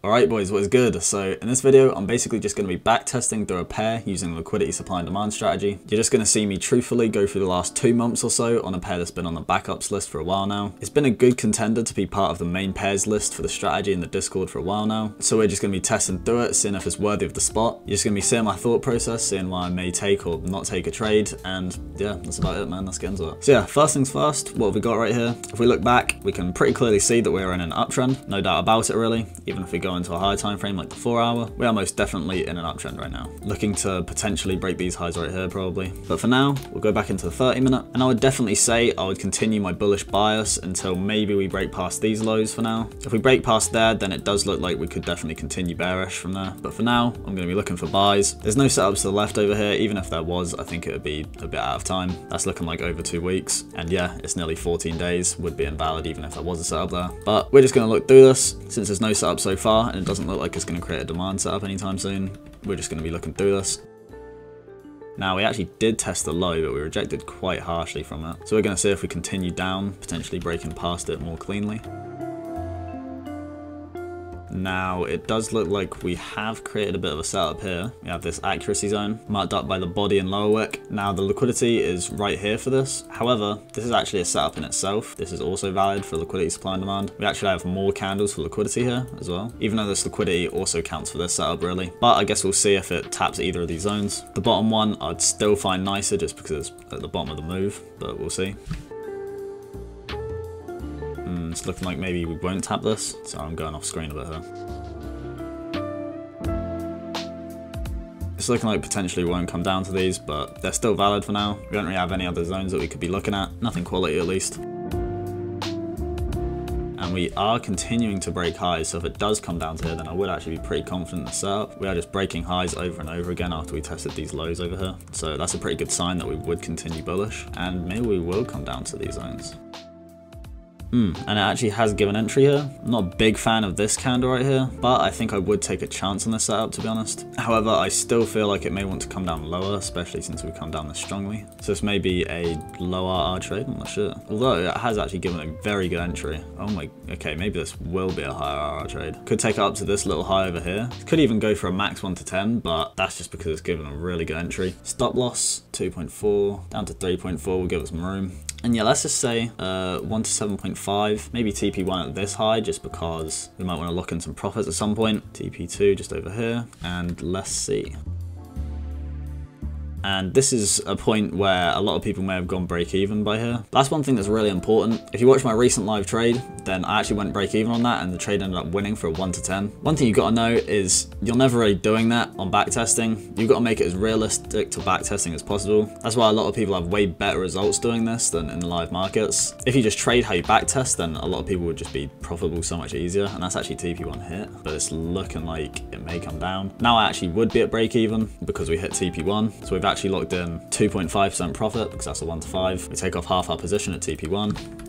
Alright boys, what is good? So in this video, I'm basically just going to be backtesting through a pair using liquidity supply and demand strategy. You're just going to see me truthfully go through the last 2 months or so on a pair that's been on the backups list for a while now. It's been a good contender to be part of the main pairs list for the strategy in the Discord for a while now. So we're just going to be testing through it, seeing if it's worthy of the spot. You're just going to be seeing my thought process, seeing why I may take or not take a trade, and yeah, that's about it, man. Let's get into it. So yeah, first things first, what have we got right here? If we look back, we can pretty clearly see that we're in an uptrend, no doubt about it really. Even if we go into a higher time frame like the 4 hour, we are most definitely in an uptrend right now. Looking to potentially break these highs right here probably. But for now, we'll go back into the 30 minute, and I would definitely say I would continue my bullish bias until maybe we break past these lows for now. If we break past there, then it does look like we could definitely continue bearish from there. But for now, I'm going to be looking for buys. There's no setups to the left over here. Even if there was, I think it would be a bit out of time. That's looking like over 2 weeks. And yeah, it's nearly 14 days. Would be invalid even if there was a setup there. But we're just going to look through this. Since there's no setup so far, and it doesn't look like it's going to create a demand setup anytime soon, we're just going to be looking through this. Now, we actually did test the low, but we rejected quite harshly from it. So we're going to see if we continue down, potentially breaking past it more cleanly. Now, it does look like we have created a bit of a setup here. We have this accuracy zone marked up by the body and lower wick. Now, the liquidity is right here for this. However, this is actually a setup in itself. This is also valid for liquidity supply and demand. We actually have more candles for liquidity here as well, even though this liquidity also counts for this setup really. But I guess we'll see if it taps either of these zones. The bottom one I'd still find nicer just because it's at the bottom of the move, but we'll see. It's looking like maybe we won't tap this, so I'm going off screen a bit here. It's looking like potentially we won't come down to these, but they're still valid for now. We don't really have any other zones that we could be looking at, nothing quality at least. And we are continuing to break highs, so if it does come down to here, then I would actually be pretty confident in the setup. We are just breaking highs over and over again after we tested these lows over here. So that's a pretty good sign that we would continue bullish, and maybe we will come down to these zones. And it actually has given entry here. I'm not a big fan of this candle right here, but I think I would take a chance on this setup, to be honest. However, I still feel like it may want to come down lower, especially since we come down this strongly. So this may be a low RR trade, I'm not sure. Although it has actually given a very good entry. Oh my, okay, maybe this will be a higher RR trade. Could take it up to this little high over here. Could even go for a max 1 to 10, but that's just because it's given a really good entry. Stop loss, 2.4, down to 3.4 will give us some room. And yeah, let's just say 1 to 7.5, maybe TP1 at this high, just because we might want to lock in some profits at some point. TP2 just over here, and let's see. And this is a point where a lot of people may have gone break even by here. That's one thing that's really important. If you watch my recent live trade, then I actually went break even on that, and the trade ended up winning for a 1 to 10. One thing you got to know is you're never really doing that on backtesting. You've got to make it as realistic to backtesting as possible. That's why a lot of people have way better results doing this than in the live markets. If you just trade how you backtest, then a lot of people would just be profitable so much easier. And that's actually TP1 hit, but it's looking like it may come down. Now I actually would be at break even because we hit TP1. So we've actually locked in 2.5% profit because that's a 1 to 5. We take off half our position at TP1.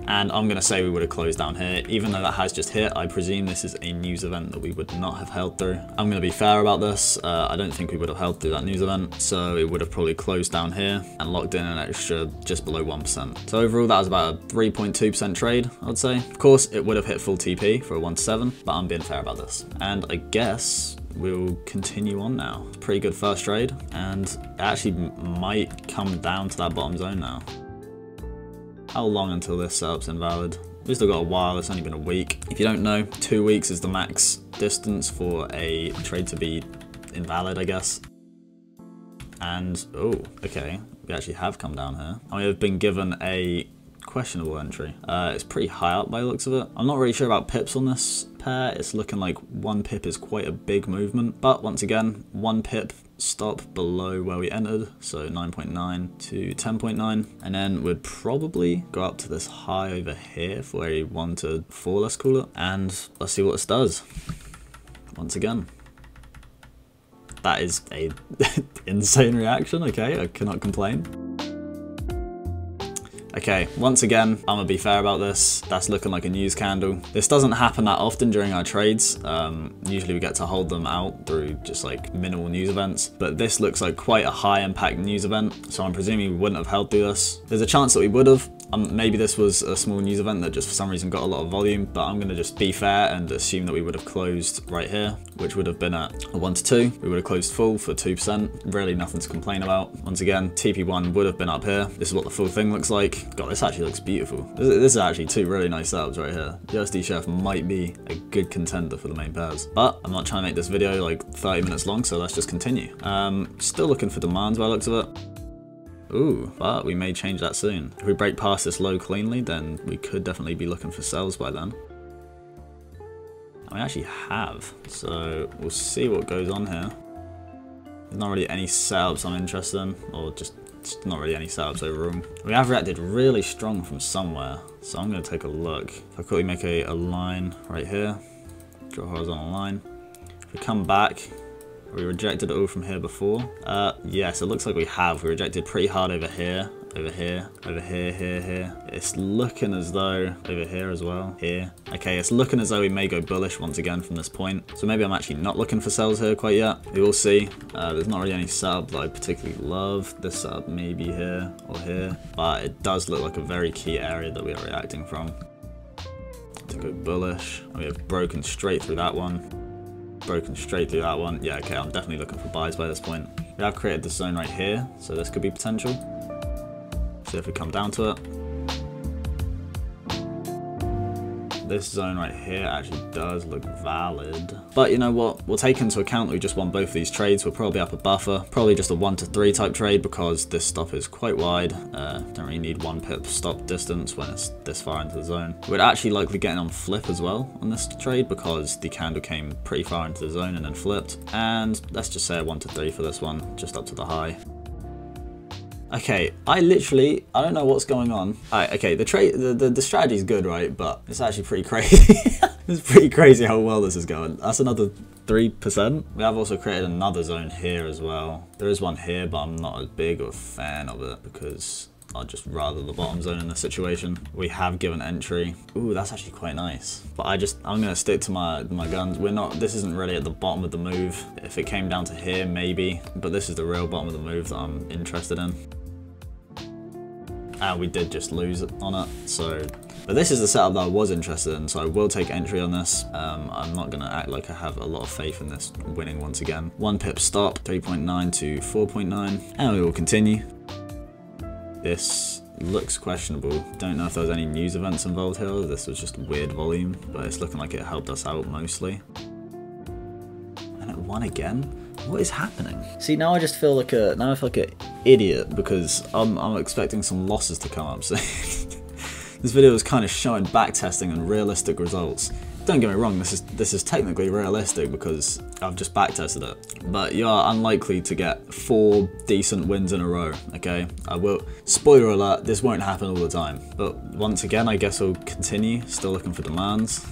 And I'm going to say we would have closed down here. Even though that has just hit, I presume this is a news event that we would not have held through. I'm going to be fair about this. I don't think we would have held through that news event. So it would have probably closed down here and locked in an extra just below 1%. So overall, that was about a 3.2% trade, I'd say. Of course, it would have hit full TP for a 1 to 7, but I'm being fair about this. And I guess we'll continue on now. Pretty good first trade, and it actually might come down to that bottom zone now. How long until this setup's invalid? We've still got a while, it's only been a week. If you don't know, 2 weeks is the max distance for a trade to be invalid, I guess. And, oh, okay, we actually have come down here. And we have been given a questionable entry. It's pretty high up by the looks of it. I'm not really sure about pips on this pair. It's looking like 1 pip is quite a big movement, but once again, 1 pip stop below where we entered, so 9.9 to 10.9, and then we'd probably go up to this high over here for a 1 to 4, let's call it, and let's see what this does. Once again, that is a insane reaction. Okay, I cannot complain. Okay, once again, I'm gonna be fair about this. That's looking like a news candle. This doesn't happen that often during our trades. Usually we get to hold them out through just like minimal news events, but this looks like quite a high impact news event. So I'm presuming we wouldn't have held through this. There's a chance that we would have. Maybe this was a small news event that just for some reason got a lot of volume, but I'm gonna just be fair and assume that we would have closed right here, which would have been at a 1 to 2. We would have closed full for 2%. Really nothing to complain about. Once again, TP1 would have been up here. This is what the full thing looks like. God, this actually looks beautiful. This is actually two really nice setups right here. USD Chef might be a good contender for the main pairs, but I'm not trying to make this video like 30 minutes long, so let's just continue. Still looking for demands by the looks of it. Ooh, but we may change that soon. If we break past this low cleanly, then we could definitely be looking for sells by then. And we actually have, so we'll see what goes on here. There's not really any setups I'm interested in, or just not really any setups overall. We have reacted really strong from somewhere, so I'm going to take a look. If I quickly make a line right here, draw a horizontal line. If we come back, we rejected it all from here before. Yes, it looks like we have. We rejected pretty hard over here, over here, over here, here. It's looking as though, over here as well, here. Okay, it's looking as though we may go bullish once again from this point. So maybe I'm actually not looking for sells here quite yet. We will see. There's not really any setup that I particularly love. This setup may be here or here, but it does look like a very key area that we are reacting from. To go bullish. We have broken straight through that one. Broken straight through that one. Yeah, okay, I'm definitely looking for buys by this point. We have created this zone right here, so this could be potential. See if we come down to it. This zone right here actually does look valid. But you know what? We'll take into account that we just won both of these trades. We'll probably up a buffer. Probably just a 1 to 3 type trade because this stop is quite wide. Don't really need 1 pip stop distance when it's this far into the zone. We're actually likely getting on flip as well on this trade because the candle came pretty far into the zone and then flipped. And let's just say a 1 to 3 for this one, just up to the high. Okay, I don't know what's going on. Okay, the strategy is good, right? But it's actually pretty crazy. It's pretty crazy how well this is going. That's another 3%. We have also created another zone here as well. There is one here, but I'm not as big of a fan of it because I'd just rather the bottom zone in this situation. We have given entry. Ooh, that's actually quite nice. But I'm gonna stick to my guns. This isn't really at the bottom of the move. If it came down to here, maybe. But this is the real bottom of the move that I'm interested in. And we did just lose on it, so. But this is the setup that I was interested in, so I will take entry on this. I'm not gonna act like I have a lot of faith in this winning once again. 1 pip stop, 3.9 to 4.9, and we will continue. This looks questionable. Don't know if there was any news events involved here. This was just weird volume, but it's looking like it helped us out mostly. And it won again? What is happening? See, now I just feel like an idiot because I'm expecting some losses to come up soon. This video is kind of showing backtesting and realistic results. Don't get me wrong, this is technically realistic because I've just backtested it. But you are unlikely to get 4 decent wins in a row, okay? I will, spoiler alert, this won't happen all the time. But once again, I guess we'll continue, still looking for demands.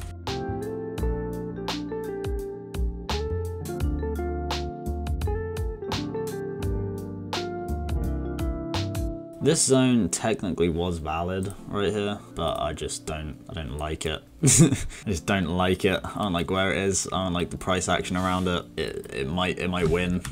This zone technically was valid right here, but I don't like it. I just don't like it. I don't like where it is. I don't like the price action around it. It might win.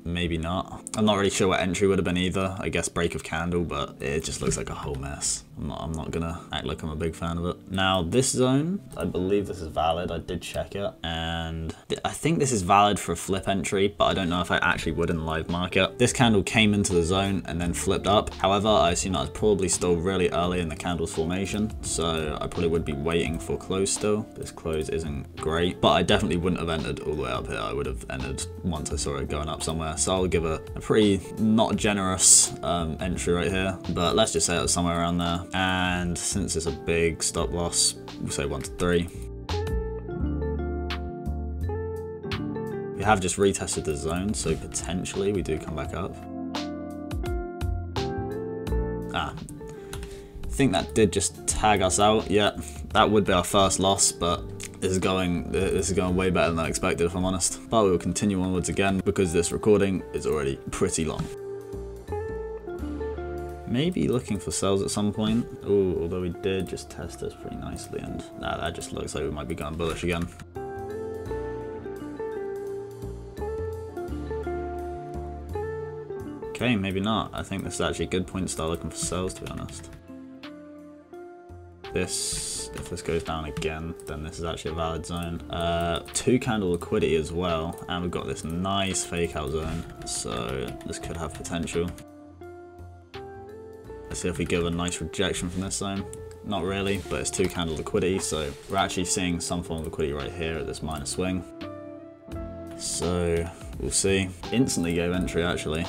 Maybe not. I'm not really sure what entry would have been either. I guess break of candle, but it just looks like a whole mess. I'm not gonna act like I'm a big fan of it. Now this zone, I believe this is valid. I did check it, and I think this is valid for a flip entry, but I don't know if I actually would in the live market. This candle came into the zone and then flipped up. However, I assume that was probably still really early in the candle's formation, so I probably would be waiting for close still. This close isn't great, but I definitely wouldn't have entered all the way up here. I would have entered once I saw it going up somewhere. So I'll give a pretty not generous entry right here, but let's just say it was somewhere around there. And since it's a big stop loss, we'll say 1 to 3. We have just retested the zone, so potentially we do come back up. I think that did just tag us out. Yeah, that would be our first loss, but this is going way better than I expected, if I'm honest. But we will continue onwards again because this recording is already pretty long. Maybe looking for sells at some point. Ooh, although we did just test this pretty nicely, and that just looks like we might be going bullish again. Okay, maybe not. I think this is actually a good point to start looking for sells, to be honest. If this goes down again, then this is actually a valid zone. 2 candle liquidity as well, and we've got this nice fake out zone, so this could have potential. Let's see if we give a nice rejection from this zone. Not really, but it's 2 candle liquidity, so we're actually seeing some form of liquidity right here at this minor swing. So we'll see. Instantly gave entry actually.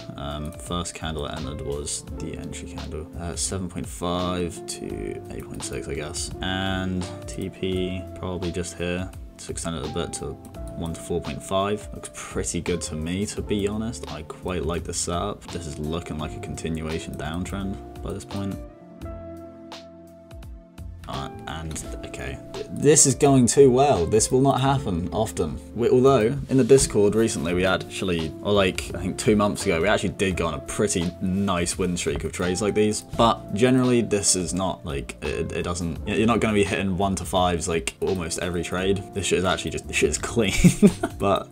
First candle it ended was the entry candle. 7.5 to 8.6 I guess. And TP probably just here. It's extended a bit to 1 to 4.5. Looks pretty good to me, to be honest. I quite like the setup. This is looking like a continuation downtrend by this point. And okay, this is going too well. This will not happen often. Although in the Discord recently we actually, or like I think 2 months ago, we actually did go on a pretty nice win streak of trades like these. But generally this is not like, it doesn't, you're not going to be hitting 1 to 5s like almost every trade. This shit is actually just, this shit is clean. But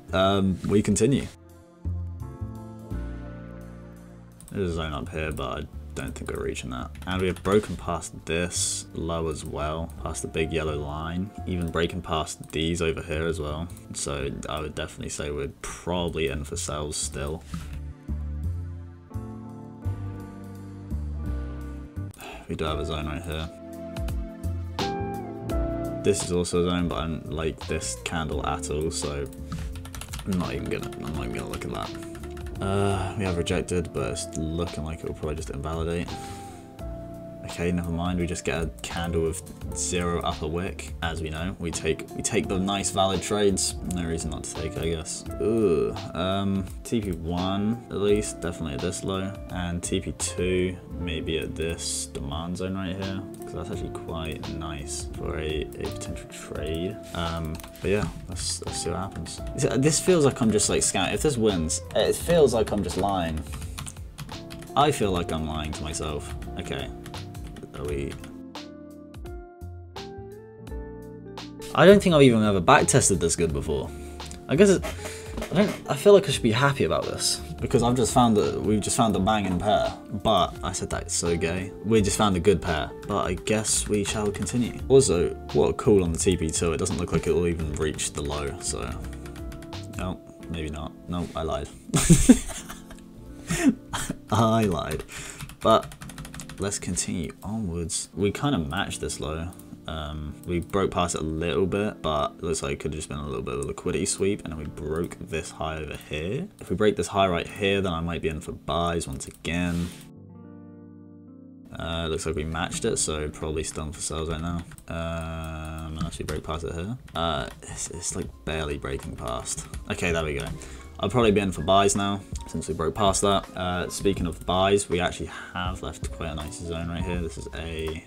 we continue. There's a zone up here, but I don't think we're reaching that. And we have broken past this low as well, past the big yellow line, even breaking past these over here as well. So I would definitely say we're probably in for sells still. We do have a zone right here. This is also a zone, but I don't like this candle at all, so I'm not even gonna look at that. We have rejected, but it's looking like it will probably just invalidate. Okay, never mind. We just get a candle with 0 upper wick. As we know, we take the nice valid trades. No reason not to take, I guess. Ooh, TP1 at least, definitely at this low, and TP2 maybe at this demand zone right here, because that's actually quite nice for a potential trade. But yeah, let's see what happens. This feels like I'm just like scouting. If this wins, it feels like I'm just lying. I feel like I'm lying to myself. Okay. I don't think I've even ever backtested this good before. I guess I feel like I should be happy about this because we've just found a banging pair. But I said that it's so gay. We just found a good pair, but I guess we shall continue. Also, what a cool on the TP2. It doesn't look like it will even reach the low. So, no, maybe not. No, I lied. I lied, but. Let's continue onwards. We kind of matched this low. We broke past it a little bit, but it looks like it could have just been a little bit of a liquidity sweep, and then we broke this high over here. If we break this high right here, then I might be in for buys once again. It looks like we matched it, so probably still in for sales right now. Unless we break past it here. It's like barely breaking past. Okay, there we go. I'll probably be in for buys now, since we broke past that. Speaking of buys, we actually have left quite a nice zone right here. This is a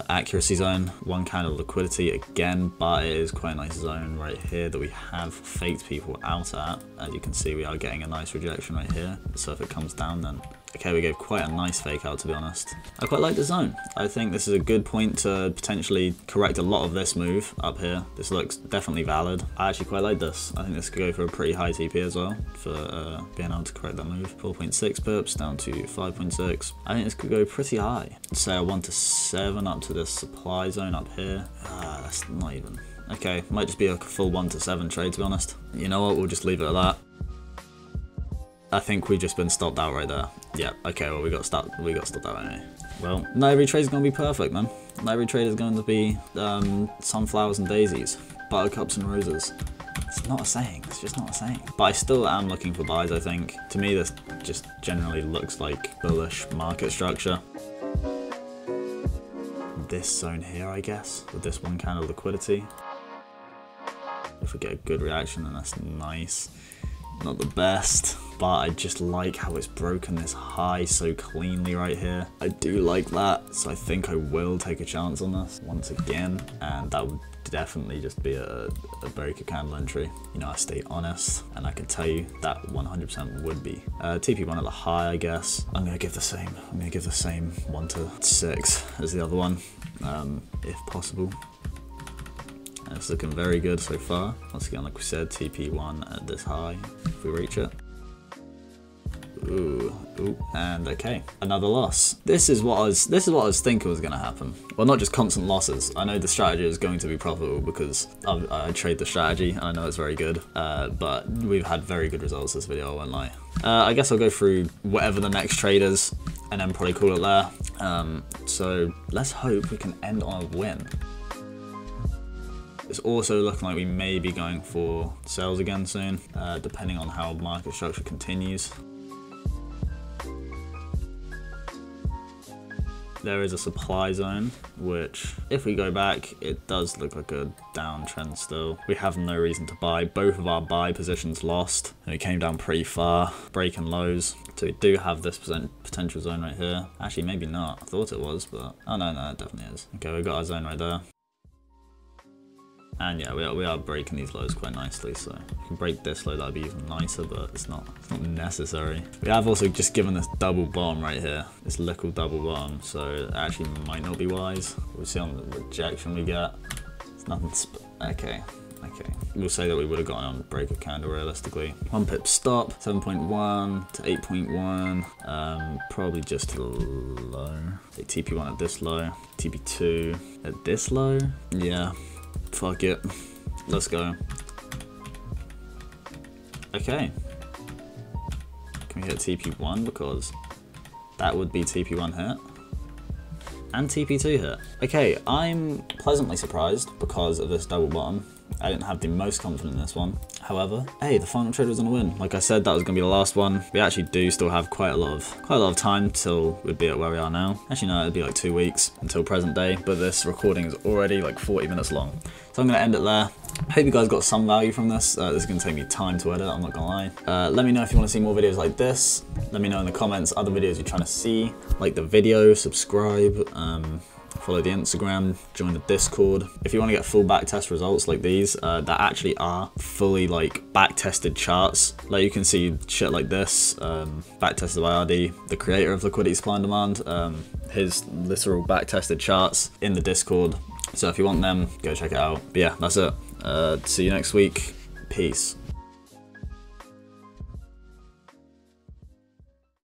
accuracy zone, 1 candle liquidity again, but it is quite a nice zone right here that we have faked people out at. As you can see, we are getting a nice rejection right here. So if it comes down, then okay, we gave quite a nice fake out, to be honest. I quite like the zone. I think this is a good point to potentially correct a lot of this move up here. This looks definitely valid. I actually quite like this. I think this could go for a pretty high TP as well for being able to correct that move. 4.6 pips down to 5.6. I think this could go pretty high. Say a 1 to 7 up to this supply zone up here. That's not even. Okay, might just be a full 1 to 7 trade, to be honest. You know what? We'll just leave it at that. I think we've just been stopped out right there. Yeah, okay, well we got stopped out anyway. Well, not every trade is going to be perfect, man. Not every trade is going to be sunflowers and daisies, buttercups and roses. It's not a saying, it's just not a saying. But I still am looking for buys, I think. To me, this just generally looks like bullish market structure. This zone here, I guess, with this 1 candle liquidity. If we get a good reaction, then that's nice. Not the best, but I just like how it's broken this high so cleanly right here. I do like that, so I think I will take a chance on this once again, and that would definitely just be a break a candle entry. You know, I stay honest, and I can tell you that 100% would be. TP1 at the high, I guess. I'm gonna give the same 1 to 6 as the other one, if possible. It's looking very good so far. Once again, like we said, TP1 at this high, if we reach it. Ooh, and okay, another loss. This is what I was thinking was gonna happen. Well, not just constant losses. I know the strategy is going to be profitable because I trade the strategy and I know it's very good. But we've had very good results this video, I won't lie. I guess I'll go through whatever the next trade is and then probably call it there. So let's hope we can end on a win. It's also looking like we may be going for sales again soon, depending on how market structure continues. There is a supply zone, which if we go back, it does look like a downtrend still. We have no reason to buy. Both of our buy positions lost, and we came down pretty far, breaking lows. So we do have this potential zone right here. Actually, maybe not. I thought it was, but oh no, it definitely is. Okay, we've got our zone right there. And yeah, we are breaking these lows quite nicely, so if we can break this low, that'd be even nicer, but it's not necessary. We have also just given this double bottom right here, this little double bottom, so it actually might not be wise. We'll see on the rejection we get. It's nothing, okay. We'll say that we would have gotten on break of candle realistically. 1 pip stop, 7.1 to 8.1, probably just to the low. TP1 at this low, TP2 at this low, yeah. Fuck it. Let's go. Okay. Can we hit TP1? Because that would be TP1 hit. And TP2 hit. Okay, I'm pleasantly surprised because of this double bottom. I didn't have the most confidence in this one. However, hey, the final trade was on a win. Like I said, that was gonna be the last one. We actually do still have quite a lot of time till we'd be at where we are now. Actually, no, it'd be like 2 weeks until present day, but this recording is already like 40 minutes long. So I'm gonna end it there. Hope you guys got some value from this. This is gonna take me time to edit, I'm not gonna lie. Let me know if you wanna see more videos like this. Let me know in the comments other videos you're trying to see. Like the video, subscribe, follow the Instagram, join the Discord. If you want to get full backtest results like these, that actually are fully like back-tested charts. Like you can see shit like this, backtested by RD, the creator of Liquidity Supply and Demand, his literal back-tested charts in the Discord. So if you want them, go check it out. But yeah, that's it. See you next week. Peace.